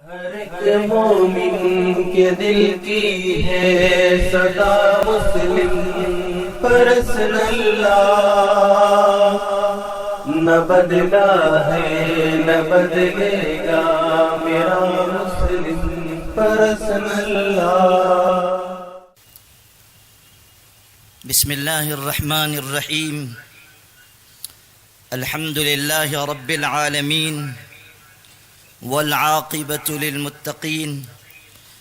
ہر ایک مومن کے دل کی ہے صدا مسلم پرسن اللہ، نہ بدلا ہے نہ بدلے گا میرا مسلم پرسن اللہ۔ بسم اللہ الرحمن الرحیم، الحمد للہ رب العالمین والعاقبۃ للمتقین،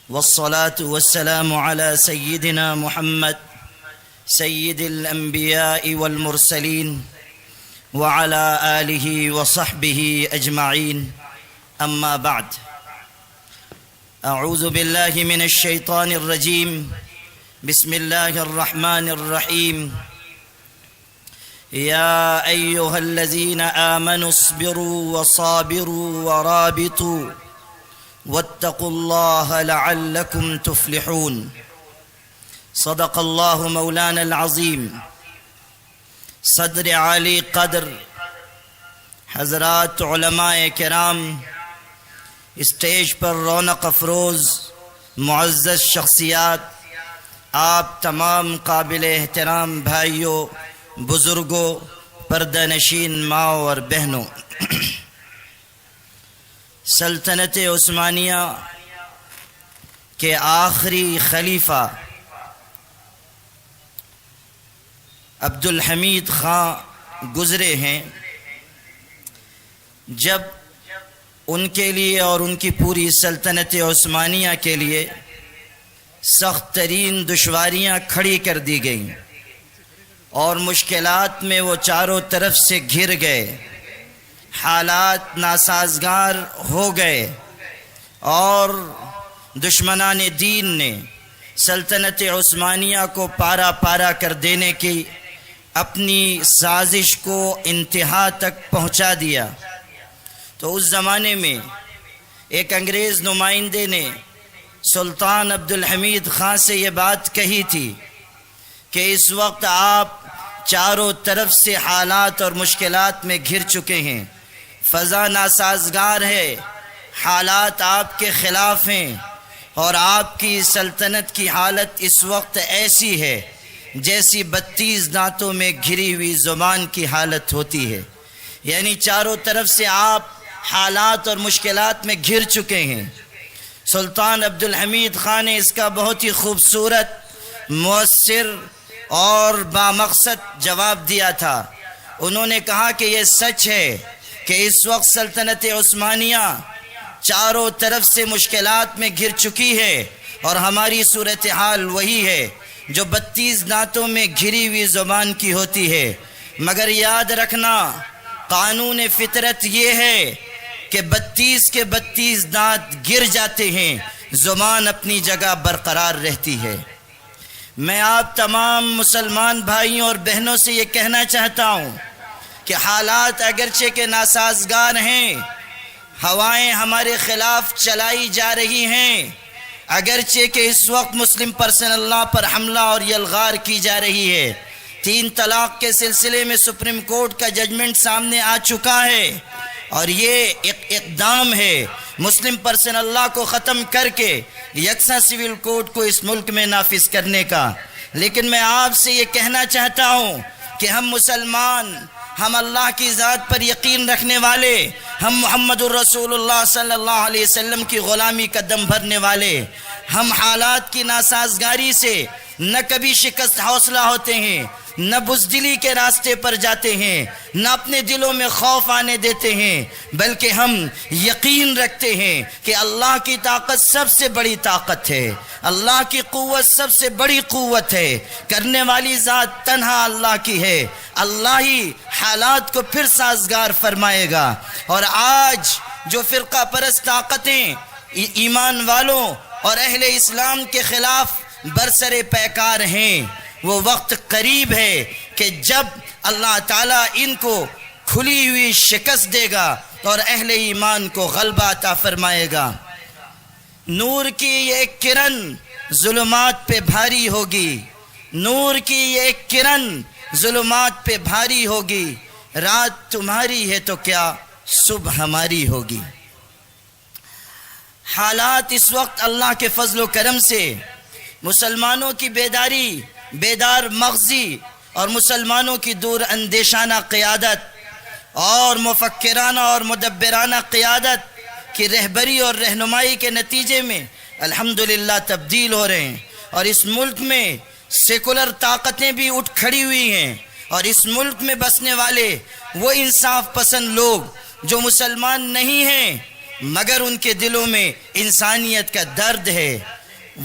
والصلاة والسلام على سیدنا محمد سید الانبیاء والمرسلین وعلى آلہ وصحبہ اجمعین، اما بعد، اعوذ باللہ من الشیطان الرجیم، بسم اللہ الرحمن الرحیم۔ یا ایہا الذین آمنوا اصبروا وصابروا ورابطوا واتقوا اللہ لعلکم تفلحون۔ صدق اللہ مولانا العظیم۔ صدر عالی قدر حضرات علماء کرام، اسٹیج پر رونق افروز معزز شخصیات، آپ تمام قابل احترام بھائیوں، بزرگوں، پردہ نشین ماؤں اور بہنوں، سلطنت عثمانیہ کے آخری خلیفہ عبدالحمید خان گزرے ہیں۔ جب ان کے لیے اور ان کی پوری سلطنت عثمانیہ کے لیے سخت ترین دشواریاں کھڑی کر دی گئیں اور مشکلات میں وہ چاروں طرف سے گھر گئے، حالات ناسازگار ہو گئے اور دشمنان دین نے سلطنت عثمانیہ کو پارا پارا کر دینے کی اپنی سازش کو انتہا تک پہنچا دیا۔ تو اس زمانے میں ایک انگریز نمائندے نے سلطان عبدالحمید خان سے یہ بات کہی تھی کہ اس وقت آپ چاروں طرف سے حالات اور مشکلات میں گھر چکے ہیں، فضا ناسازگار ہے، حالات آپ کے خلاف ہیں، اور آپ کی سلطنت کی حالت اس وقت ایسی ہے جیسی 32 دانتوں میں گھری ہوئی زبان کی حالت ہوتی ہے، یعنی چاروں طرف سے آپ حالات اور مشکلات میں گھر چکے ہیں۔ سلطان عبدالحمید خان نے اس کا بہت ہی خوبصورت، مؤثر اور بامقصد جواب دیا تھا۔ انہوں نے کہا کہ یہ سچ ہے کہ اس وقت سلطنت عثمانیہ چاروں طرف سے مشکلات میں گھر چکی ہے، اور ہماری صورتحال وہی ہے جو 32 دانتوں میں گھری ہوئی زبان کی ہوتی ہے، مگر یاد رکھنا قانون فطرت یہ ہے کہ 32 کے 32 دانت گر جاتے ہیں، زبان اپنی جگہ برقرار رہتی ہے۔ میں آپ تمام مسلمان بھائیوں اور بہنوں سے یہ کہنا چاہتا ہوں کہ حالات اگرچہ کہ ناسازگار ہیں، ہوائیں ہمارے خلاف چلائی جا رہی ہیں، اگرچہ کہ اس وقت مسلم پرسنل لا پر حملہ اور یلغار کی جا رہی ہے، 3 طلاق کے سلسلے میں سپریم کورٹ کا ججمنٹ سامنے آ چکا ہے، اور یہ ایک اقدام ہے مسلم پرسنل لا کو ختم کر کے یکساں سول کوڈ کو اس ملک میں نافذ کرنے کا۔ لیکن میں آپ سے یہ کہنا چاہتا ہوں کہ ہم مسلمان، ہم اللہ کی ذات پر یقین رکھنے والے، ہم محمد الرسول اللہ صلی اللہ علیہ وسلم کی غلامی کا دم بھرنے والے، ہم حالات کی ناسازگاری سے نہ کبھی شکست حوصلہ ہوتے ہیں، نہ بزدلی کے راستے پر جاتے ہیں، نہ اپنے دلوں میں خوف آنے دیتے ہیں، بلکہ ہم یقین رکھتے ہیں کہ اللہ کی طاقت سب سے بڑی طاقت ہے، اللہ کی قوت سب سے بڑی قوت ہے، کرنے والی ذات تنہا اللہ کی ہے، اللہ ہی حالات کو پھر سازگار فرمائے گا۔ اور آج جو فرقہ پرست طاقتیں ایمان والوں اور اہل اسلام کے خلاف برسر پیکار ہیں، وہ وقت قریب ہے کہ جب اللہ تعالیٰ ان کو کھلی ہوئی شکست دے گا اور اہل ایمان کو غلبہ عطا فرمائے گا۔ نور کی ایک کرن ظلمات پہ بھاری ہوگی، نور کی ایک کرن ظلمات پہ بھاری ہوگی، رات تمہاری ہے تو کیا صبح ہماری ہوگی۔ حالات اس وقت اللہ کے فضل و کرم سے مسلمانوں کی بیدار مغزی اور مسلمانوں کی دور اندیشانہ قیادت اور مفکرانہ اور مدبرانہ قیادت کی رہبری اور رہنمائی کے نتیجے میں الحمدللہ تبدیل ہو رہے ہیں، اور اس ملک میں سیکولر طاقتیں بھی اٹھ کھڑی ہوئی ہیں، اور اس ملک میں بسنے والے وہ انصاف پسند لوگ جو مسلمان نہیں ہیں مگر ان کے دلوں میں انسانیت کا درد ہے،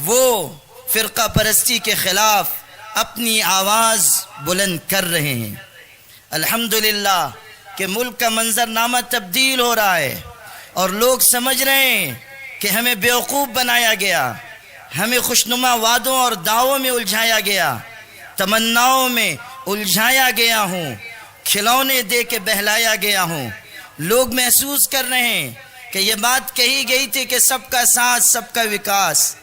وہ فرقہ پرستی کے خلاف اپنی آواز بلند کر رہے ہیں۔ الحمدللہ کہ ملک کا منظرنامہ تبدیل ہو رہا ہے، اور لوگ سمجھ رہے ہیں کہ ہمیں بیوقوف بنایا گیا، ہمیں خوشنما وعدوں اور دعووں میں الجھایا گیا، تمناؤں میں الجھایا گیا ہوں، کھلونے دے کے بہلایا گیا ہوں۔ لوگ محسوس کر رہے ہیں کہ یہ بات کہی گئی تھی کہ سب کا ساتھ سب کا وکاس،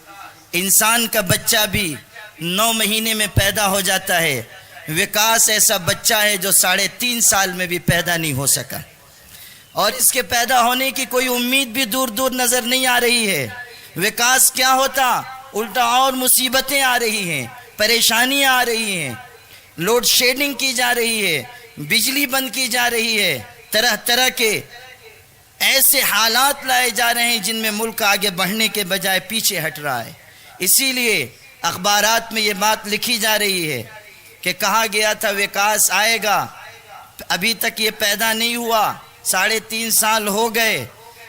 انسان کا بچہ بھی 9 مہینے میں پیدا ہو جاتا ہے، وکاس ایسا بچہ ہے جو 3.5 سال میں بھی پیدا نہیں ہو سکا، اور اس کے پیدا ہونے کی کوئی امید بھی دور دور نظر نہیں آ رہی ہے۔ وکاس کیا ہوتا، الٹا اور مصیبتیں آ رہی ہیں، پریشانیاں آ رہی ہیں، لوڈ شیڈنگ کی جا رہی ہے، بجلی بند کی جا رہی ہے، طرح طرح کے ایسے حالات لائے جا رہے ہیں جن میں ملک آگے بڑھنے کے بجائے پیچھے ہٹ رہا ہے۔ اسی لیے اخبارات میں یہ بات لکھی جا رہی ہے کہ کہا گیا تھا وکاس آئے گا، ابھی تک یہ پیدا نہیں ہوا، 3.5 سال ہو گئے۔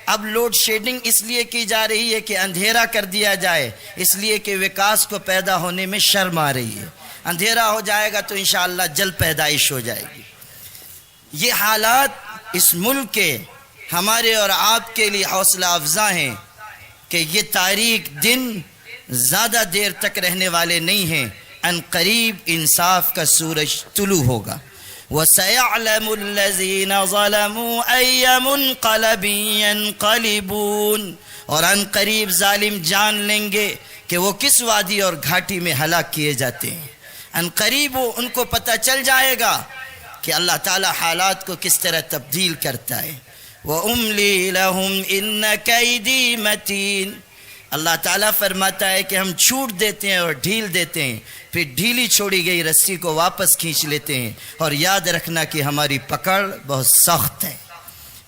اب لوڈ شیڈنگ اس لیے کی جا رہی ہے کہ اندھیرا کر دیا جائے، اس لیے کہ وکاس کو پیدا ہونے میں شرم آ رہی ہے، اندھیرا ہو جائے گا تو انشاءاللہ جلد پیدائش ہو جائے گی۔ یہ حالات اس ملک کے ہمارے اور آپ کے لیے حوصلہ افزا ہیں کہ یہ تاریک دن زیادہ دیر تک رہنے والے نہیں ہیں، ان قریب انصاف کا سورج طلوع ہوگا۔ وَسَيَعْلَمُ الَّذِينَ ظَلَمُوا أَيَّ مُنْقَلَبٍ يَنْقَلِبُونَ، اور ان قریب ظالم جان لیں گے کہ وہ کس وادی اور گھاٹی میں ہلاک کیے جاتے ہیں۔ ان قریب ان کو پتہ چل جائے گا کہ اللہ تعالی حالات کو کس طرح تبدیل کرتا ہے۔ وَأُمْلِي لَهُمْ إِنَّ كَيْدِي مَتِينٌ، اللہ تعالیٰ فرماتا ہے کہ ہم چھوٹ دیتے ہیں اور ڈھیل دیتے ہیں، پھر ڈھیلی چھوڑی گئی رسی کو واپس کھینچ لیتے ہیں، اور یاد رکھنا کہ ہماری پکڑ بہت سخت ہے،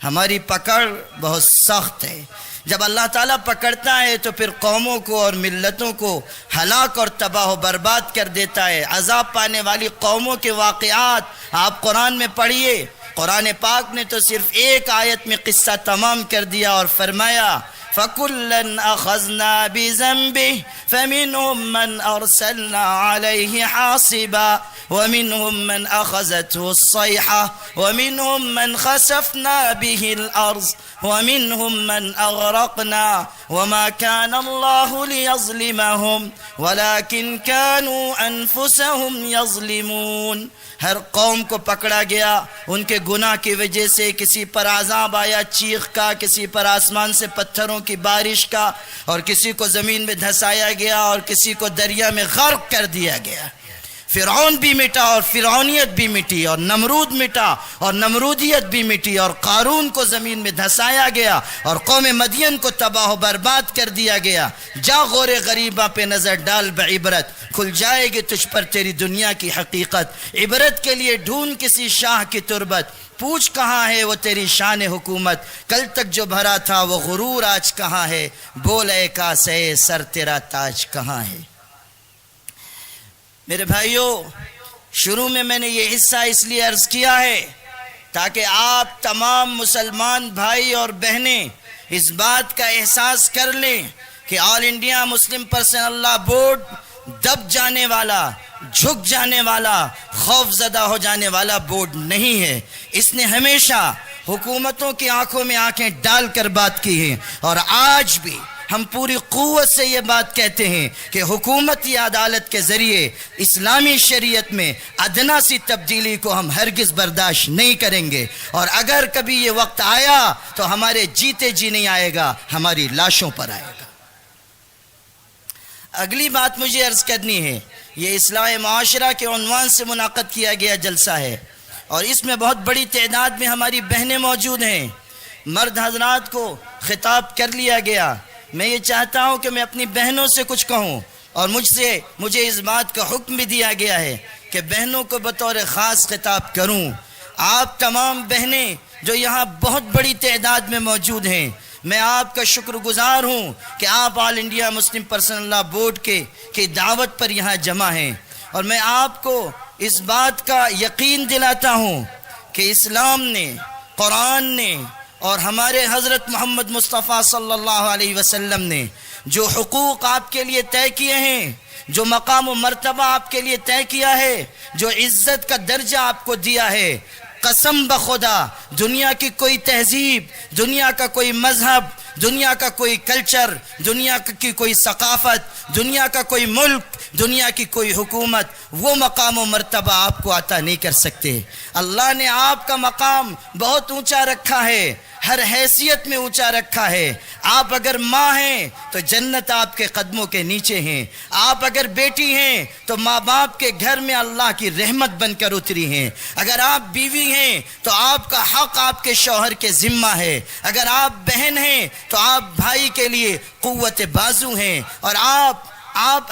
ہماری پکڑ بہت سخت ہے۔ جب اللہ تعالیٰ پکڑتا ہے تو پھر قوموں کو اور ملتوں کو ہلاک اور تباہ و برباد کر دیتا ہے۔ عذاب پانے والی قوموں کے واقعات آپ قرآن میں پڑھیے، قرآن پاک نے تو صرف ایک آیت میں قصہ تمام کر دیا اور فرمایا فَكُلًّا أَخَذْنَا بِذَنبِهِ فَمِنْهُمْ مَنْ أَرْسَلْنَا عَلَيْهِ حَاصِبًا وَمِنْهُمْ مَنْ أَخَذَتْهُ الصَّيْحَةُ وَمِنْهُمْ مَنْ خَسَفْنَا بِهِ الْأَرْضَ وَمِنْهُمْ مَنْ أَغْرَقْنَا وَمَا كَانَ اللَّهُ لِيَظْلِمَهُمْ وَلَكِنْ كَانُوا أَنفُسَهُمْ يَظْلِمُونَ۔ ہر قوم کو پکڑا گیا ان کے گناہ کی وجہ سے، کسی پر عذاب آیا چیخ کا، کسی پر آسمان سے پتھروں کی بارش کا، اور کسی کو زمین میں دھسایا گیا اور کسی کو دریا میں غرق کر دیا گیا۔ فرعون بھی مٹا اور فرعونیت بھی مٹی، اور نمرود مٹا اور نمرودیت بھی مٹی، اور قارون کو زمین میں دھسایا گیا اور قوم مدین کو تباہ و برباد کر دیا گیا۔ جا غور غریبہ پہ نظر ڈال بعبرت، کھل جائے گی تجھ پر تیری دنیا کی حقیقت۔ عبرت کے لیے ڈھونڈ کسی شاہ کی تربت، پوچھ کہاں ہے وہ تیری شان حکومت، کل تک جو بھرا تھا وہ غرور آج کہاں ہے، بول اے کاسے سر تیرا تاج کہاں ہے۔ میرے بھائیوں، شروع میں نے یہ حصہ اس لیے عرض کیا ہے تاکہ آپ تمام مسلمان بھائی اور بہنیں اس بات کا احساس کر لیں کہ آل انڈیا مسلم پرسنل لا بورڈ دب جانے والا، جھک جانے والا، خوف زدہ ہو جانے والا بورڈ نہیں ہے۔ اس نے ہمیشہ حکومتوں کی آنکھوں میں آنکھیں ڈال کر بات کی ہے، اور آج بھی ہم پوری قوت سے یہ بات کہتے ہیں کہ حکومتی عدالت کے ذریعے اسلامی شریعت میں ادنا سی تبدیلی کو ہم ہرگز برداشت نہیں کریں گے، اور اگر کبھی یہ وقت آیا تو ہمارے جیتے جی نہیں آئے گا، ہماری لاشوں پر آئے گا۔ اگلی بات مجھے عرض کرنی ہے، یہ اصلاح معاشرہ کے عنوان سے منعقد کیا گیا جلسہ ہے، اور اس میں بہت بڑی تعداد میں ہماری بہنیں موجود ہیں۔ مرد حضرات کو خطاب کر لیا گیا، میں یہ چاہتا ہوں کہ میں اپنی بہنوں سے کچھ کہوں، اور مجھے اس بات کا حکم بھی دیا گیا ہے کہ بہنوں کو بطور خاص خطاب کروں۔ آپ تمام بہنیں جو یہاں بہت بڑی تعداد میں موجود ہیں، میں آپ کا شکر گزار ہوں کہ آپ All India Muslim Personal Law Board کی دعوت پر یہاں جمع ہیں، اور میں آپ کو اس بات کا یقین دلاتا ہوں کہ اسلام نے، قرآن نے اور ہمارے حضرت محمد مصطفیٰ صلی اللہ علیہ وسلم نے جو حقوق آپ کے لیے طے کیے ہیں، جو مقام و مرتبہ آپ کے لیے طے کیا ہے، جو عزت کا درجہ آپ کو دیا ہے، قسم بخدا دنیا کی کوئی تہذیب، دنیا کا کوئی مذہب، دنیا کا کوئی کلچر، دنیا کی کوئی ثقافت، دنیا کا کوئی ملک، دنیا کی کوئی حکومت وہ مقام و مرتبہ آپ کو عطا نہیں کر سکتے۔ اللہ نے آپ کا مقام بہت اونچا رکھا ہے، ہر حیثیت میں اونچا رکھا ہے۔ آپ اگر ماں ہیں تو جنت آپ کے قدموں کے نیچے ہیں، آپ اگر بیٹی ہیں تو ماں باپ کے گھر میں اللہ کی رحمت بن کر اتری ہیں، اگر آپ بیوی ہیں تو آپ کا حق آپ کے شوہر کے ذمہ ہے، اگر آپ بہن ہیں تو آپ بھائی کے لیے قوت بازو ہیں، اور آپ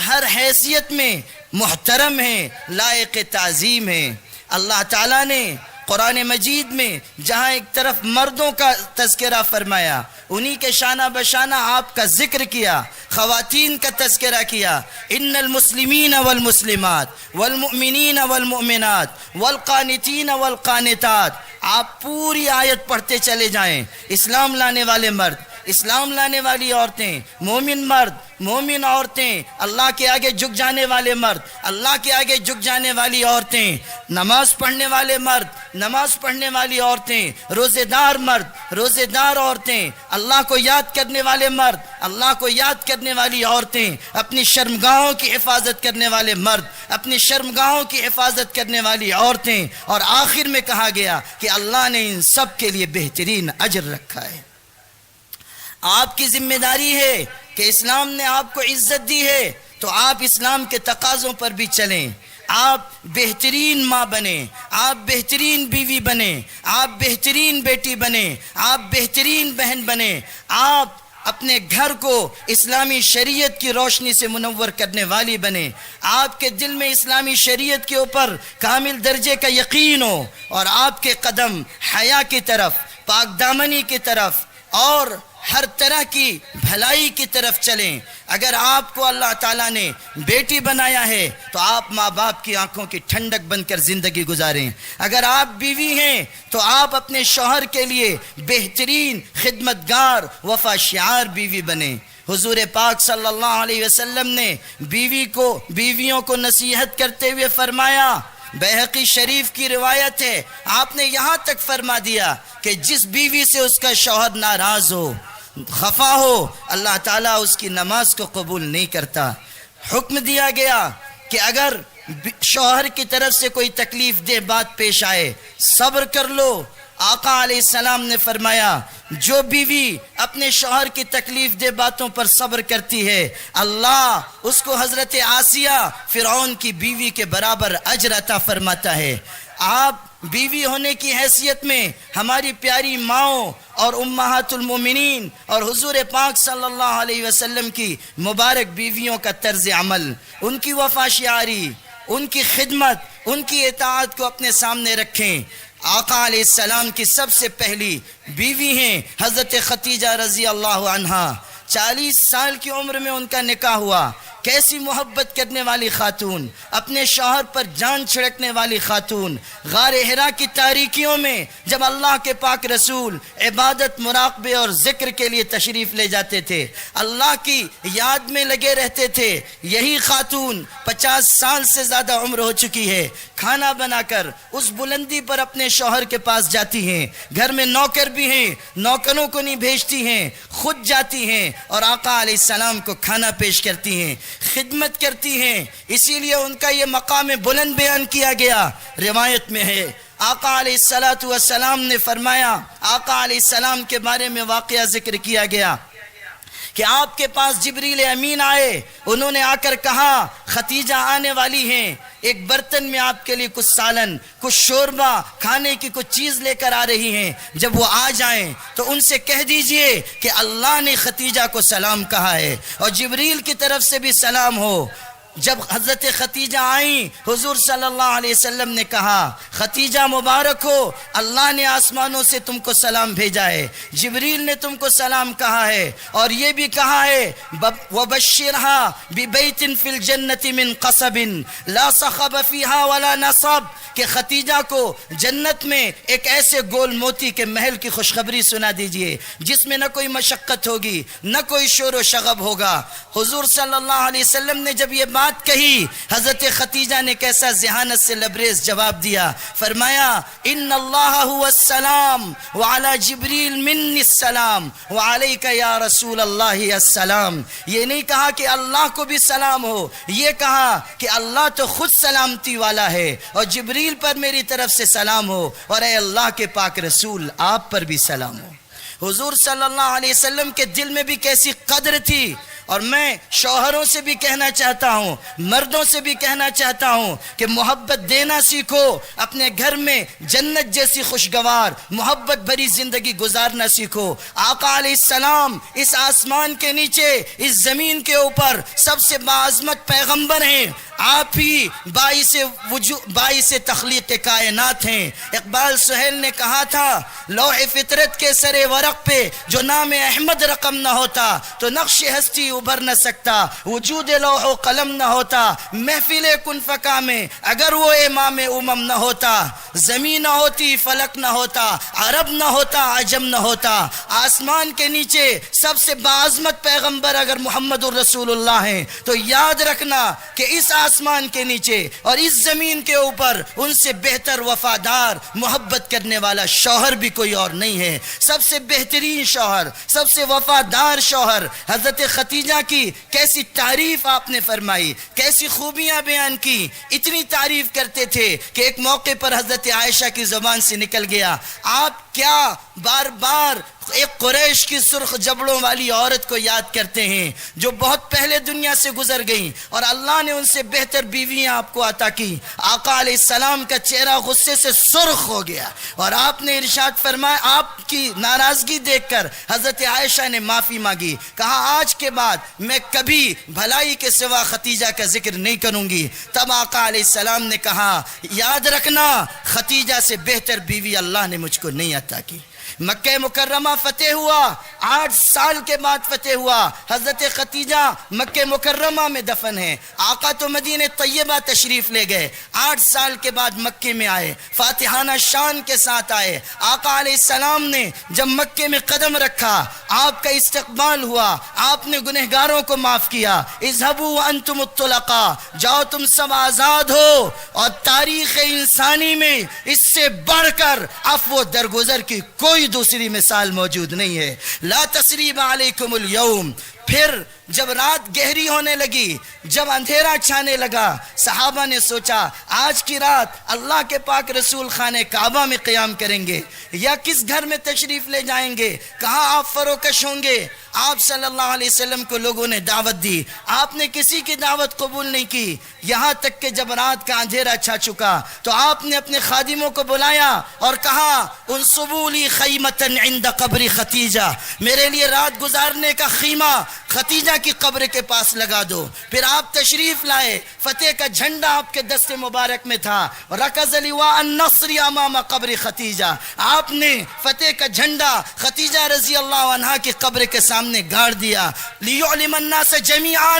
ہر حیثیت میں محترم ہیں، لائق تعظیم ہیں۔ اللہ تعالیٰ نے قرآن مجید میں جہاں ایک طرف مردوں کا تذکرہ فرمایا، انہی کے شانہ بشانہ آپ کا ذکر کیا، خواتین کا تذکرہ کیا۔ ان المسلمین والمسلمات والمؤمنین والمؤمنات والقانتین والقانتات، آپ پوری آیت پڑھتے چلے جائیں۔ اسلام لانے والے مرد، اسلام لانے والی عورتیں، مومن مرد، مومن عورتیں، اللہ کے آگے جھک جانے والے مرد، اللہ کے آگے جھک جانے والی عورتیں، نماز پڑھنے والے مرد، نماز پڑھنے والی عورتیں، روزے دار مرد، روزے دار عورتیں، اللہ کو یاد کرنے والے مرد، اللہ کو یاد کرنے والی عورتیں، اپنی شرمگاہوں کی حفاظت کرنے والے مرد، اپنی شرمگاہوں کی حفاظت کرنے والی عورتیں، اور آخر میں کہا گیا کہ اللہ نے ان سب کے لیے بہترین اجر رکھا ہے۔ آپ کی ذمہ داری ہے کہ اسلام نے آپ کو عزت دی ہے تو آپ اسلام کے تقاضوں پر بھی چلیں۔ آپ بہترین ماں بنیں، آپ بہترین بیوی بنیں، آپ بہترین بیٹی بنیں، آپ بہترین بہن بنیں، آپ اپنے گھر کو اسلامی شریعت کی روشنی سے منور کرنے والی بنیں، آپ کے دل میں اسلامی شریعت کے اوپر کامل درجے کا یقین ہو، اور آپ کے قدم حیا کی طرف، پاک دامنی کی طرف اور ہر طرح کی بھلائی کی طرف چلیں۔ اگر آپ کو اللہ تعالیٰ نے بیٹی بنایا ہے تو آپ ماں باپ کی آنکھوں کی ٹھنڈک بن کر زندگی گزاریں۔ اگر آپ بیوی ہیں تو آپ اپنے شوہر کے لیے بہترین خدمتگار وفا شعار بیوی بنیں۔ حضور پاک صلی اللہ علیہ وسلم نے بیویوں کو نصیحت کرتے ہوئے فرمایا، بیہقی شریف کی روایت ہے، آپ نے یہاں تک فرما دیا کہ جس بیوی سے اس کا شوہر ناراض ہو، خفا ہو، اللہ تعالیٰ اس کی نماز کو قبول نہیں کرتا۔ حکم دیا گیا کہ اگر شوہر کی طرف سے کوئی تکلیف دہ بات پیش آئے، صبر کر لو۔ آقا علیہ السلام نے فرمایا، جو بیوی اپنے شوہر کی تکلیف دہ باتوں پر صبر کرتی ہے، اللہ اس کو حضرت آسیہ فرعون کی بیوی کے برابر اجر عطا فرماتا ہے۔ آپ بیوی ہونے کی حیثیت میں ہماری پیاری ماؤں اور امہات المومنین اور حضور پاک صلی اللہ علیہ وسلم کی مبارک بیویوں کا طرز عمل، ان کی وفا شعاری، ان کی خدمت، ان کی اطاعت کو اپنے سامنے رکھیں۔ آقا علیہ السلام کی سب سے پہلی بیوی ہیں حضرت خدیجہ رضی اللہ عنہا۔ 40 سال کی عمر میں ان کا نکاح ہوا۔ کیسی محبت کرنے والی خاتون، اپنے شوہر پر جان چھڑکنے والی خاتون۔ غار حرا کی تاریکیوں میں جب اللہ کے پاک رسول عبادت، مراقبے اور ذکر کے لیے تشریف لے جاتے تھے، اللہ کی یاد میں لگے رہتے تھے، یہی خاتون 50 سال سے زیادہ عمر ہو چکی ہے، کھانا بنا کر اس بلندی پر اپنے شوہر کے پاس جاتی ہیں۔ گھر میں نوکر بھی ہیں، نوکروں کو نہیں بھیجتی ہیں، خود جاتی ہیں اور آقا علیہ السلام کو کھانا پیش کرتی ہیں، خدمت کرتی ہیں۔ اسی لیے ان کا یہ مقام بلند بیان کیا گیا۔ روایت میں ہے آقا علیہ السلام نے فرمایا، آقا علیہ السلام کے بارے میں واقعہ ذکر کیا گیا کہ آپ کے پاس جبریل امین آئے، انہوں نے آ کر کہا خدیجہ آنے والی ہیں۔ ایک برتن میں آپ کے لیے کچھ سالن، کچھ شوربہ، کھانے کی کچھ چیز لے کر آ رہی ہیں، جب وہ آ جائیں تو ان سے کہہ دیجئے کہ اللہ نے ختیجہ کو سلام کہا ہے اور جبریل کی طرف سے بھی سلام ہو۔ جب حضرت ختیجہ آئیں، حضور صلی اللہ علیہ وسلم نے کہا ختیجہ مبارک ہو، اللہ نے آسمانوں سے تم کو سلام بھیجا ہے، جبریل نے تم کو سلام کہا ہے، اور یہ بھی کہا ہے وَبَشِّرْهَا بِبَيْتٍ فِي الْجَنَّةِ مِنْ قَصَبٍ لَا صَخَبَ فِيهَا وَلَا نَصَبٍ، کہ ختیجہ کو جنت میں ایک ایسے گول موتی کے محل کی خوشخبری سنا دیجئے جس میں نہ کوئی مشقت ہوگی، نہ کوئی شور و شغب ہوگا۔ حضور صلی اللہ علیہ وسلم نے جب یہ بات کہی، حضرت ختیجہ نے کیسا ذہانت سے لبریز جواب دیا، فرمایا ان اللہ هو السلام وعلی جبریل منی السلام وعلیک یا رسول اللہ السلام۔ یہ نہیں کہا کہ اللہ کو بھی سلام ہو، یہ کہا کہ اللہ تو خود سلامتی والا ہے اور جبریل پر میری طرف سے سلام ہو، اور اے اللہ کے پاک رسول آپ پر بھی سلام ہو۔ حضور صلی اللہ علیہ وسلم کے دل میں بھی کیسی قدر تھی، اور میں شوہروں سے بھی کہنا چاہتا ہوں، مردوں سے بھی کہنا چاہتا ہوں کہ محبت دینا سیکھو، اپنے گھر میں جنت جیسی خوشگوار محبت بھری زندگی گزارنا سیکھو۔ آقا علیہ السلام اس آسمان کے نیچے، اس زمین کے اوپر سب سے باعظمت پیغمبر ہیں، آپ ہی باعث تخلیق کائنات ہیں۔ اقبال سہیل نے کہا تھا لوح فطرت کے سر ورق پہ جو نام احمد رقم نہ ہوتا تو نقش ہستی ابھر نہ سکتا، وجود لوح و قلم نہ ہوتا محفل کن فکا میں اگر وہ امام امم نہ ہوتا، زمین نہ ہوتی فلک نہ ہوتا، عرب نہ ہوتا عجم نہ ہوتا۔ آسمان کے نیچے سب سے باعظمت پیغمبر اگر محمد الرسول اللہ ہیں تو یاد رکھنا کہ اس آسمان کے نیچے اور اس زمین کے اوپر ان سے بہتر وفادار محبت کرنے والا شوہر بھی کوئی اور نہیں ہے۔ سب سے بہترین شوہر، سب سے وفادار شوہر حضرت ختیجہ کی کیسی تعریف آپ نے فرمائی، کیسی خوبیاں بیان کی، اتنی تعریف کرتے تھے کہ ایک موقع پر حضرت عائشہ کی زبان سے نکل گیا آپ کیا بار بار ایک قریش کی سرخ جبڑوں والی عورت کو یاد کرتے ہیں جو بہت پہلے دنیا سے گزر گئیں اور اللہ نے ان سے بہتر بیویاں آپ کو عطا کی۔ آقا علیہ السلام کا چہرہ غصے سے سرخ ہو گیا اور آپ نے ارشاد فرمایا، آپ کی ناراضگی دیکھ کر حضرت عائشہ نے معافی مانگی، کہا آج کے بعد میں کبھی بھلائی کے سوا ختیجہ کا ذکر نہیں کروں گی۔ تب آقا علیہ السلام نے کہا یاد رکھنا ختیجہ سے بہتر بیوی اللہ نے مجھ کو نہیں عطا کی۔ مکہ مکرمہ فتح ہوا، 8 سال کے بعد فتح ہوا، حضرت ختیجہ مکہ مکرمہ میں دفن ہے، آقا تو مدینہ طیبہ تشریف لے گئے، 8 سال کے بعد مکہ میں آئے، فاتحانہ شان کے ساتھ آئے۔ آقا علیہ السلام نے جب مکہ میں قدم رکھا آپ کا استقبال ہوا، آپ نے گنہگاروں کو معاف کیا، اذهبوا وانتم الطلقاء، جاؤ تم سب آزاد ہو، اور تاریخ انسانی میں اس سے بڑھ کر عفو درگزر کی کوئی دوسری مثال موجود نہیں ہے۔ لا تثریب علیکم اليوم۔ پھر جب رات گہری ہونے لگی، جب اندھیرا چھانے لگا، صحابہ نے سوچا آج کی رات اللہ کے پاک رسول خانہ کعبہ میں قیام کریں گے یا کس گھر میں تشریف لے جائیں گے، کہاں آپ فروکش ہوں گے۔ آپ صلی اللہ علیہ وسلم کو لوگوں نے دعوت دی، آپ نے کسی کی دعوت قبول نہیں کی، یہاں تک کہ جب رات کا اندھیرا چھا چکا تو آپ نے اپنے خادموں کو بلایا اور کہا انصبوا لی خیمۃ عند قبر ختیجہ، میرے لیے رات گزارنے کا خیمہ ختیجہ کی قبر کے پاس لگا دو۔ پھر آپ تشریف لائے، فتح کا جھنڈا آپ کے دست مبارک میں تھا، رکز لواء النصر امام قبر ختیجہ، آپ نے فتح کا جھنڈا ختیجہ رضی اللہ عنہا کی قبر کے سامنے گاڑ دیا۔ لیعلم الناس جميعا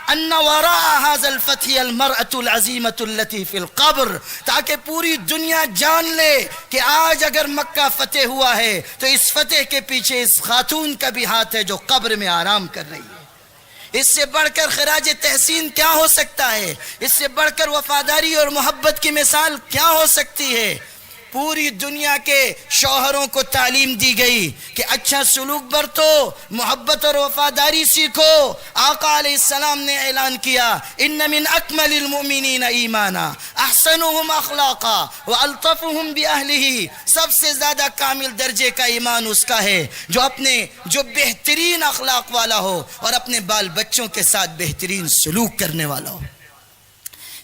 ان وراء هذا الفتح المرأة العظیمة التي في القبر، تاکہ پوری دنیا جان لے کہ آج اگر مکہ فتح ہوا ہے تو اس فتح کے پیچھے اس خاتون کا بھی ہاتھ ہے جو قبر میں آرام کر رہی ہے۔ اس سے بڑھ کر خراج تحسین کیا ہو سکتا ہے؟ اس سے بڑھ کر وفاداری اور محبت کی مثال کیا ہو سکتی ہے؟ پوری دنیا کے شوہروں کو تعلیم دی گئی کہ اچھا سلوک برتو، محبت اور وفاداری سیکھو۔ آقا علیہ السلام نے اعلان کیا ان من اکمل المؤمنین ایمانا احسنهم اخلاقا والطفهم باہلہ، سب سے زیادہ کامل درجے کا ایمان اس کا ہے جو بہترین اخلاق والا ہو اور اپنے بال بچوں کے ساتھ بہترین سلوک کرنے والا ہو۔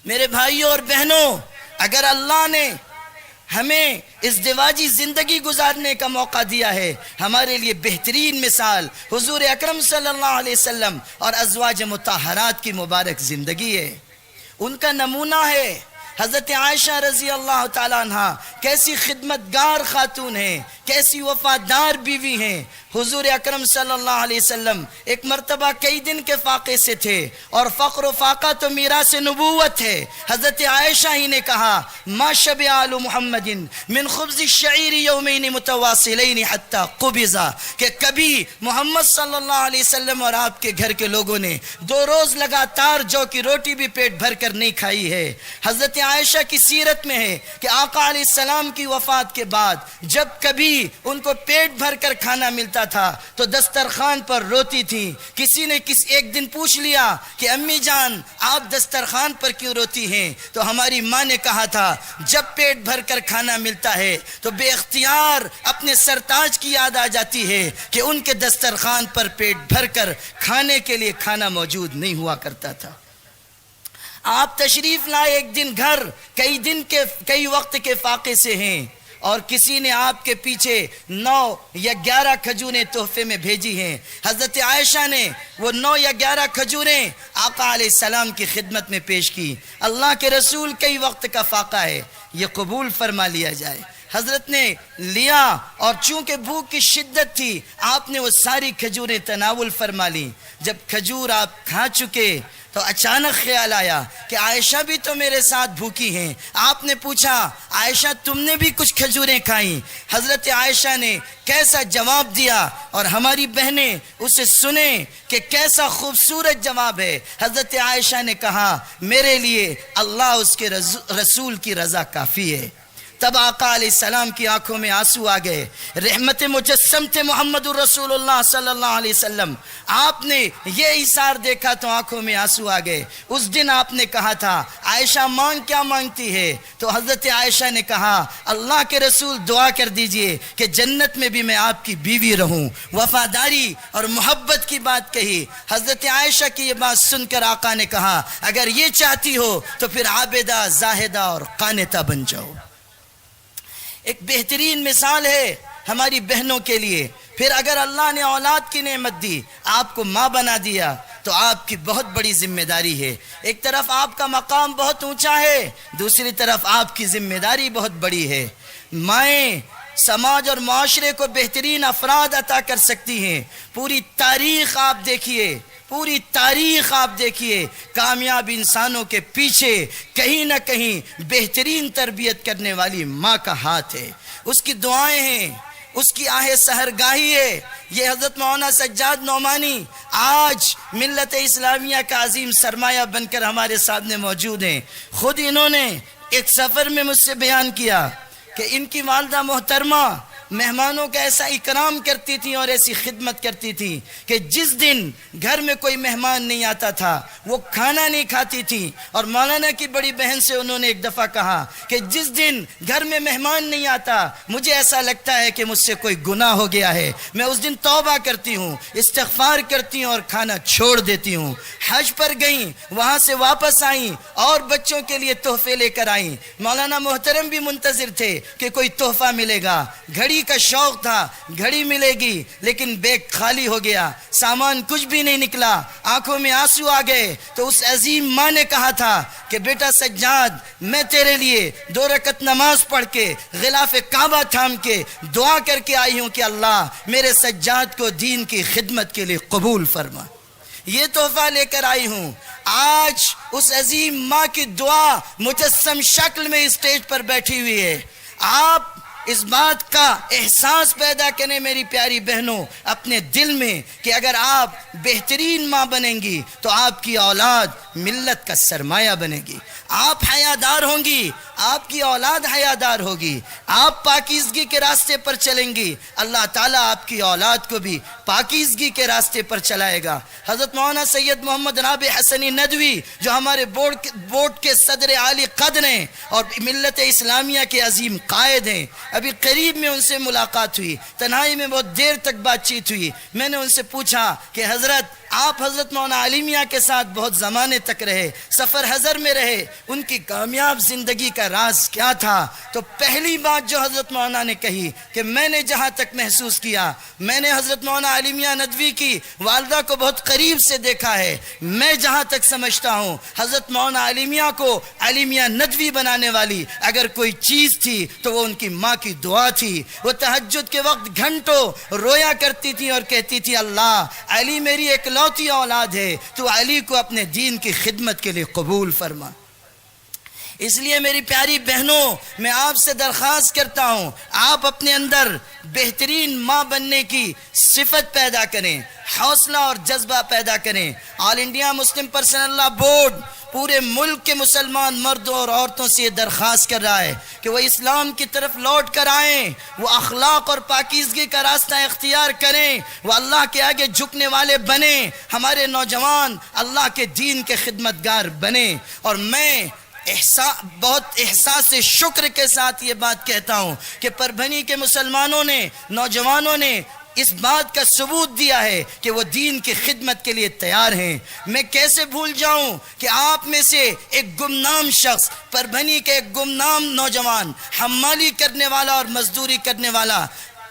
میرے بھائیوں اور بہنوں، اگر اللہ نے ہمیں ازدواجی زندگی گزارنے کا موقع دیا ہے، ہمارے لیے بہترین مثال حضور اکرم صلی اللہ علیہ وسلم اور ازواج مطہرات کی مبارک زندگی ہے، ان کا نمونہ ہے۔ حضرت عائشہ رضی اللہ تعالیٰ عنہ کیسی خدمتگار خاتون ہیں، کیسی وفادار بیوی ہیں۔ حضور اکرم صلی اللہ علیہ وسلم ایک مرتبہ کئی دن کے فاقے سے تھے، اور فقر و فاقہ تو میراث نبوت ہے۔ حضرت عائشہ ہی نے کہا ما شبع آل محمد من خبز الشعیر یومین متواصلین حتی قبضا، کہ کبھی محمد صلی اللہ علیہ وسلم اور آپ کے گھر کے لوگوں نے 2 روز لگاتار جو کی روٹی بھی پیٹ بھر کر نہیں کھائی ہے۔ حضرت عائشہ کی سیرت میں ہے کہ آقا علیہ السلام کی وفات کے بعد جب کبھی ان کو پیٹ بھر کر کھانا ملتا تھا تو دسترخوان پر روتی تھی۔ کسی نے ایک دن پوچھ لیا کہ امی جان آپ دسترخوان پر کیوں روتی ہیں؟ تو ہماری ماں نے کہا تھا جب پیٹ بھر کر کھانا ملتا ہے تو بے اختیار اپنے سرتاج کی یاد آ جاتی ہے کہ ان کے دسترخوان پر پیٹ بھر کر کھانے کے لیے کھانا موجود نہیں ہوا کرتا تھا۔ آپ تشریف لائے ایک دن گھر، کئی وقت کے فاقے سے ہیں، اور کسی نے آپ کے پیچھے 9 یا 11 کھجوریں تحفے میں بھیجی ہیں۔ حضرت عائشہ نے وہ 9 یا 11 کھجوریں آقا علیہ السلام کی خدمت میں پیش کی۔ اللہ کے رسول کئی وقت کا فاقہ ہے، یہ قبول فرما لیا جائے۔ حضرت نے لیا، اور چونکہ بھوک کی شدت تھی آپ نے وہ ساری کھجوریں تناول فرما لی۔ جب کھجور آپ کھا چکے تو اچانک خیال آیا کہ عائشہ بھی تو میرے ساتھ بھوکی ہیں۔ آپ نے پوچھا عائشہ تم نے بھی کچھ کھجوریں کھائیں؟ حضرت عائشہ نے کیسا جواب دیا، اور ہماری بہنیں اسے سنیں کہ کیسا خوبصورت جواب ہے۔ حضرت عائشہ نے کہا میرے لیے اللہ اس کے رسول کی رضا کافی ہے۔ تب آقا علیہ السلام کی آنکھوں میں آنسو آ گئے، رحمت مجسم تھے محمد الرسول اللہ صلی اللہ علیہ وسلم۔ آپ نے یہ اثار دیکھا تو آنکھوں میں آنسو آ گئے۔ اس دن آپ نے کہا تھا عائشہ مانگ کیا مانگتی ہے؟ تو حضرت عائشہ نے کہا اللہ کے رسول دعا کر دیجئے کہ جنت میں بھی میں آپ کی بیوی رہوں۔ وفاداری اور محبت کی بات کہی۔ حضرت عائشہ کی یہ بات سن کر آقا نے کہا اگر یہ چاہتی ہو تو پھر عابدہ، زاہدہ اور قانتہ بن جاؤ۔ ایک بہترین مثال ہے ہماری بہنوں کے لیے۔ پھر اگر اللہ نے اولاد کی نعمت دی، آپ کو ماں بنا دیا، تو آپ کی بہت بڑی ذمہ داری ہے۔ ایک طرف آپ کا مقام بہت اونچا ہے، دوسری طرف آپ کی ذمہ داری بہت بڑی ہے۔ مائیں سماج اور معاشرے کو بہترین افراد عطا کر سکتی ہیں۔ پوری تاریخ آپ دیکھیے، کامیاب انسانوں کے پیچھے کہیں نہ کہیں بہترین تربیت کرنے والی ماں کا ہاتھ ہے، اس کی دعائیں ہیں، اس کی آہ سحرگاہی ہے۔ یہ حضرت مولانا سجاد نعمانی آج ملت اسلامیہ کا عظیم سرمایہ بن کر ہمارے سامنے موجود ہیں۔ خود انہوں نے ایک سفر میں مجھ سے بیان کیا کہ ان کی والدہ محترمہ مہمانوں کا ایسا اکرام کرتی تھی اور ایسی خدمت کرتی تھی کہ جس دن گھر میں کوئی مہمان نہیں آتا تھا وہ کھانا نہیں کھاتی تھی۔ اور مولانا کی بڑی بہن سے انہوں نے ایک دفعہ کہا کہ جس دن گھر میں مہمان نہیں آتا مجھے ایسا لگتا ہے کہ مجھ سے کوئی گناہ ہو گیا ہے، میں اس دن توبہ کرتی ہوں، استغفار کرتی ہوں اور کھانا چھوڑ دیتی ہوں۔ حج پر گئیں، وہاں سے واپس آئیں اور بچوں کے لیے تحفے لے کر آئیں۔ مولانا محترم بھی منتظر تھے کہ کوئی تحفہ ملے گا، گھڑی کا شوق تھا، گھڑی ملے گی، لیکن بیگ خالی ہو گیا، سامان کچھ بھی نہیں نکلا، آنکھوں میں آنسو آ گئے۔ تو اس عظیم ماں نے کہا تھا کہ بیٹا سجاد میں تیرے لیے 2 رکعت نماز پڑھ کے غلاف کعبہ تھام کے دعا کر کے آئی ہوں کہ اللہ میرے سجاد کو دین کی خدمت کے لیے قبول فرما، یہ تحفہ لے کر آئی ہوں۔ آج اس عظیم ماں کی دعا مجسم شکل میں اسٹیج پر بیٹھی ہوئی ہے۔ آپ اس بات کا احساس پیدا کریں میری پیاری بہنوں اپنے دل میں کہ اگر آپ بہترین ماں بنیں گی تو آپ کی اولاد ملت کا سرمایہ بنے گی، آپ حیادار ہوں گی، آپ کی اولاد حیادار ہوگی، آپ پاکیزگی کے راستے پر چلیں گی، اللہ تعالیٰ آپ کی اولاد کو بھی پاکیزگی کے راستے پر چلائے گا۔ حضرت مولانا سید محمد رابع حسنی ندوی جو ہمارے بورڈ کے صدر عالی قدر ہیں اور ملت اسلامیہ کے عظیم قائد ہیں، ابھی قریب میں ان سے ملاقات ہوئی، تنہائی میں بہت دیر تک بات چیت ہوئی۔ میں نے ان سے پوچھا کہ حضرت آپ حضرت مولانا علی میاں کے ساتھ بہت زمانے تک رہے، سفر حضر میں رہے، ان کی کامیاب زندگی کا راز کیا تھا؟ تو پہلی بات جو حضرت مولانا نے کہی کہ میں نے جہاں تک محسوس کیا، میں نے حضرت مولانا علی میاں ندوی کی والدہ کو بہت قریب سے دیکھا ہے، میں جہاں تک سمجھتا ہوں حضرت مولانا علی میاں کو علی میاں ندوی بنانے والی اگر کوئی چیز تھی تو وہ ان کی ماں کی دعا تھی۔ وہ تہجد کے وقت گھنٹوں رویا کرتی تھی اور کہتی تھی اللہ علی میری اکلوتی اولاد ہے، تو علی کو اپنے دین کی خدمت کے لیے قبول فرما۔ اس لیے میری پیاری بہنوں، میں آپ سے درخواست کرتا ہوں آپ اپنے اندر بہترین ماں بننے کی صفت پیدا کریں، حوصلہ اور جذبہ پیدا کریں۔ آل انڈیا مسلم پرسنل لا بورڈ پورے ملک کے مسلمان مردوں اور عورتوں سے یہ درخواست کر رہا ہے کہ وہ اسلام کی طرف لوٹ کر آئیں، وہ اخلاق اور پاکیزگی کا راستہ اختیار کریں، وہ اللہ کے آگے جھکنے والے بنیں، ہمارے نوجوان اللہ کے دین کے خدمتگار بنیں۔ اور میں بہت احساس شکر کے ساتھ یہ بات کہتا ہوں کہ پربھنی کے مسلمانوں نے، نوجوانوں نے اس بات کا ثبوت دیا ہے کہ وہ دین کی خدمت کے لیے تیار ہیں۔ میں کیسے بھول جاؤں کہ آپ میں سے ایک گمنام شخص، پربھنی کے ایک گمنام نوجوان، حمالی کرنے والا اور مزدوری کرنے والا،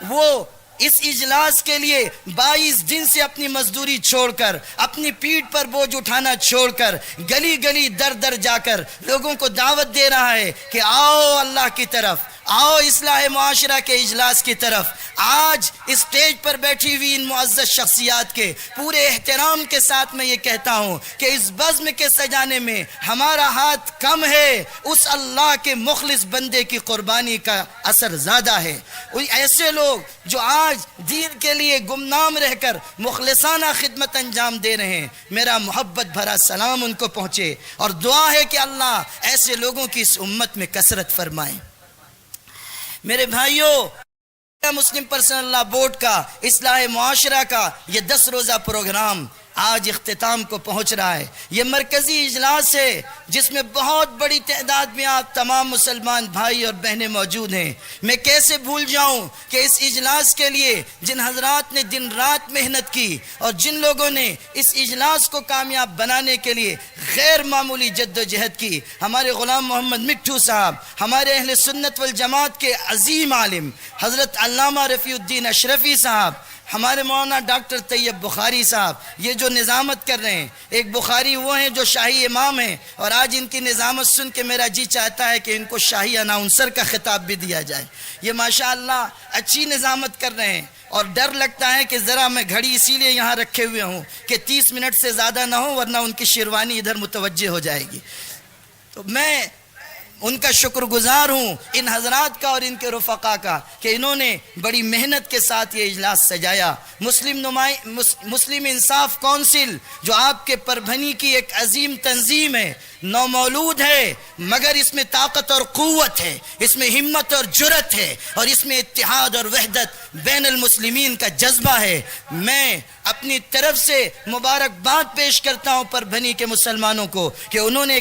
وہ اس اجلاس کے لیے 22 دن سے اپنی مزدوری چھوڑ کر، اپنی پیٹھ پر بوجھ اٹھانا چھوڑ کر، گلی گلی در در جا کر لوگوں کو دعوت دے رہا ہے کہ آؤ اللہ کی طرف، آؤ اصلاح معاشرہ کے اجلاس کی طرف۔ آج اسٹیج پر بیٹھی ہوئی ان معزز شخصیات کے پورے احترام کے ساتھ میں یہ کہتا ہوں کہ اس بزم کے سجانے میں ہمارا ہاتھ کم ہے، اس اللہ کے مخلص بندے کی قربانی کا اثر زیادہ ہے۔ ایسے لوگ جو آج دین کے لیے گمنام رہ کر مخلصانہ خدمت انجام دے رہے ہیں، میرا محبت بھرا سلام ان کو پہنچے، اور دعا ہے کہ اللہ ایسے لوگوں کی اس امت میں کثرت فرمائے۔ میرے بھائیوں، مسلم پرسنل لا بورڈ کا اصلاح معاشرہ کا یہ 10 روزہ پروگرام آج اختتام کو پہنچ رہا ہے۔ یہ مرکزی اجلاس ہے جس میں بہت بڑی تعداد میں آپ تمام مسلمان بھائی اور بہنیں موجود ہیں۔ میں کیسے بھول جاؤں کہ اس اجلاس کے لیے جن حضرات نے دن رات محنت کی اور جن لوگوں نے اس اجلاس کو کامیاب بنانے کے لیے غیر معمولی جد و جہد کی، ہمارے غلام محمد مٹھو صاحب، ہمارے اہل سنت والجماعت کے عظیم عالم حضرت علامہ رفیع الدین اشرفی صاحب، ہمارے مولانا ڈاکٹر طیب بخاری صاحب، یہ جو نظامت کر رہے ہیں۔ ایک بخاری وہ ہیں جو شاہی امام ہیں، اور آج ان کی نظامت سن کے میرا جی چاہتا ہے کہ ان کو شاہی اناؤنسر کا خطاب بھی دیا جائے۔ یہ ماشاءاللہ اچھی نظامت کر رہے ہیں، اور ڈر لگتا ہے کہ ذرا میں گھڑی اسی لیے یہاں رکھے ہوئے ہوں کہ 30 منٹ سے زیادہ نہ ہو، ورنہ ان کی شیروانی ادھر متوجہ ہو جائے گی۔ تو میں ان کا شکر گزار ہوں، ان حضرات کا اور ان کے رفقا کا، کہ انہوں نے بڑی محنت کے ساتھ یہ اجلاس سجایا۔ مسلم انصاف کونسل جو آپ کے پربھنی کی ایک عظیم تنظیم ہے، نومولود ہے، مگر اس میں طاقت اور قوت ہے، اس میں ہمت اور جرت ہے، اور اس میں اتحاد اور وحدت بین المسلمین کا جذبہ ہے۔ میں اپنی طرف سے مبارکباد پیش کرتا ہوں پربھنی کے مسلمانوں کو کہ انہوں نے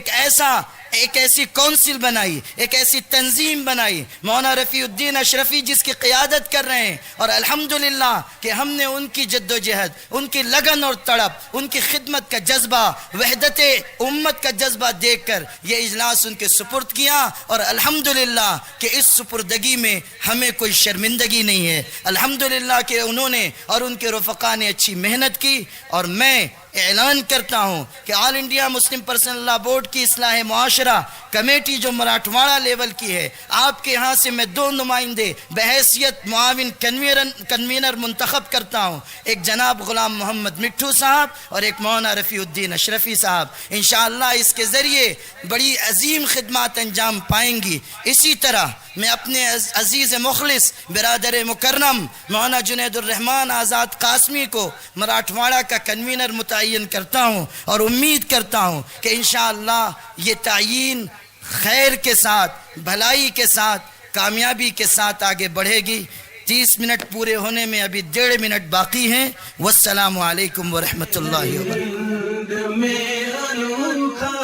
ایک ایسی کونسل بنائی، ایک ایسی تنظیم بنائی، مولانا رفیع الدین اشرفی جس کی قیادت کر رہے ہیں، اور الحمدللہ کہ ہم نے ان کی جد و جہد، ان کی لگن اور تڑپ، ان کی خدمت کا جذبہ، وحدت امت کا جذبہ دیکھ کر یہ اجلاس ان کے سپرد کیا، اور الحمدللہ کہ اس سپردگی میں ہمیں کوئی شرمندگی نہیں ہے۔ الحمدللہ کہ انہوں نے اور ان کے رفقا نے اچھی محنت کی، اور میں اعلان کرتا ہوں کہ آل انڈیا مسلم پرسنل لا بورڈ کی اصلاح معاشرہ کمیٹی جو مراٹھواڑہ لیول کی ہے، آپ کے ہاں سے میں 2 نمائندے بحیثیت معاون کنوینر منتخب کرتا ہوں، ایک جناب غلام محمد مٹھو صاحب اور ایک مولانا رفیع الدین اشرفی صاحب۔ انشاءاللہ اس کے ذریعے بڑی عظیم خدمات انجام پائیں گی۔ اسی طرح میں اپنے عزیز مخلص برادر مکرم مولانا جنید الرحمن آزاد قاسمی کو مراٹھواڑہ کا کنوینر متعین کرتا ہوں، اور امید کرتا ہوں کہ انشاءاللہ یہ تعیین خیر کے ساتھ، بھلائی کے ساتھ، کامیابی کے ساتھ آگے بڑھے گی۔ 30 منٹ پورے ہونے میں ابھی 1.5 منٹ باقی ہیں۔ والسلام علیکم ورحمۃ اللہ وبرکاتہ۔ میں انوکھا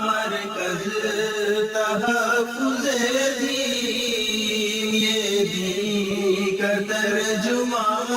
مرکز تحفظ دین، یہ دین کا ترجمہ